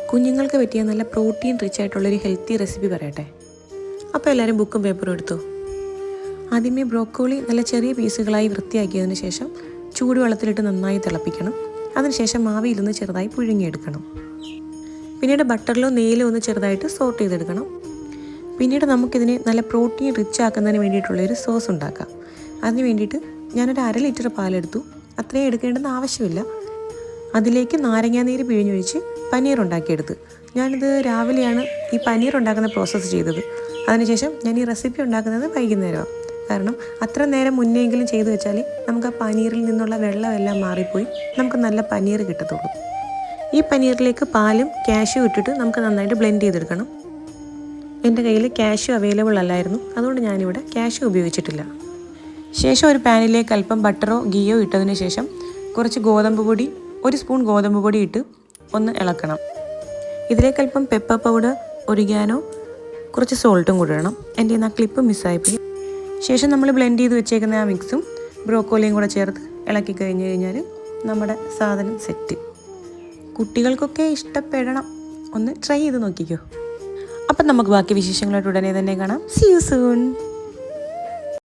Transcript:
കുഞ്ഞുങ്ങൾക്ക് പറ്റിയ നല്ല പ്രോട്ടീൻ റിച്ച് ആയിട്ടുള്ളൊരു ഹെൽത്തി റെസിപ്പി പറയട്ടെ. അപ്പോൾ എല്ലാവരും ബുക്കും പേപ്പറും എടുത്തു. ആദ്യമേ ബ്രോക്കോളി നല്ല ചെറിയ പീസുകളായി വൃത്തിയാക്കിയതിന് ശേഷം ചൂടുവെള്ളത്തിലിട്ട് നന്നായി തിളപ്പിക്കണം. അതിനുശേഷം ആവിയിലൊന്ന് ചെറുതായി പുഴുങ്ങിയെടുക്കണം. പിന്നീട് ബട്ടറിലോ നെയ്യിലോ ഒന്ന് ചെറുതായിട്ട് സോട്ട് ചെയ്തെടുക്കണം. പിന്നീട് നമുക്കിതിനെ നല്ല പ്രോട്ടീൻ റിച്ച് ആക്കുന്നതിന് വേണ്ടിയിട്ടുള്ളൊരു സോസ് ഉണ്ടാക്കാം. അതിന് വേണ്ടിയിട്ട് ഞാനൊരു 1/2 ലിറ്റർ പാലെടുത്തു. അത്രയും എടുക്കേണ്ടെന്ന് ആവശ്യമില്ല. അതിലേക്ക് നാരങ്ങാനീര് പിഴിഞ്ഞൊഴിച്ച് പനീർ ഉണ്ടാക്കിയെടുത്ത്. ഞാനിത് രാവിലെയാണ് ഈ പനീർ ഉണ്ടാക്കുന്ന പ്രോസസ്സ് ചെയ്തത്. അതിനുശേഷം ഞാൻ ഈ റെസിപ്പി ഉണ്ടാക്കുന്നത് വൈകുന്നേരമാണ്. കാരണം അത്ര നേരം മുന്നെയെങ്കിലും ചെയ്തു വെച്ചാൽ നമുക്ക് ആ പനീറിൽ നിന്നുള്ള വെള്ളമെല്ലാം മാറിപ്പോയി നമുക്ക് നല്ല പനീർ കിട്ടത്തുള്ളൂ. ഈ പനീറിലേക്ക് പാലും കാഷ്യൂ ഇട്ടിട്ട് നമുക്ക് നന്നായിട്ട് ബ്ലെൻഡ് ചെയ്തെടുക്കണം. എൻ്റെ കയ്യിൽ കാഷ്യൂ അവൈലബിൾ അല്ലായിരുന്നു, അതുകൊണ്ട് ഞാനിവിടെ കാഷ്യൂ ഉപയോഗിച്ചിട്ടില്ല. ശേഷം ഒരു പാനിലേക്ക് അല്പം ബട്ടറോ ഗീയോ ഇട്ടതിന് ശേഷം കുറച്ച് ഗോതമ്പ് പൊടി, 1 സ്പൂൺ ഗോതമ്പ് പൊടി ഇട്ട് ഒന്ന് ഇളക്കണം. ഇതിലേക്ക് അല്പം പെപ്പർ പൗഡർ, ഒരിഗാനോ, കുറച്ച് സോൾട്ടും കൂടി ഇടണം. എൻ്റെ ആ ക്ലിപ്പ് മിസ്സായിപ്പോയി. ശേഷം നമ്മൾ ബ്ലെൻഡ് ചെയ്ത് വെച്ചേക്കുന്ന ആ മിക്സും ബ്രോക്കോളിയും കൂടെ ചേർത്ത് ഇളക്കി കഴിഞ്ഞ് കഴിഞ്ഞാൽ നമ്മുടെ സാധനം സെറ്റ്. കുട്ടികൾക്കൊക്കെ ഇഷ്ടപ്പെടണം. ഒന്ന് ട്രൈ ചെയ്ത് നോക്കിക്കോ. അപ്പം നമുക്ക് ബാക്കി വിശേഷങ്ങളായിട്ട് ഉടനെ തന്നെ കാണാം. See you soon.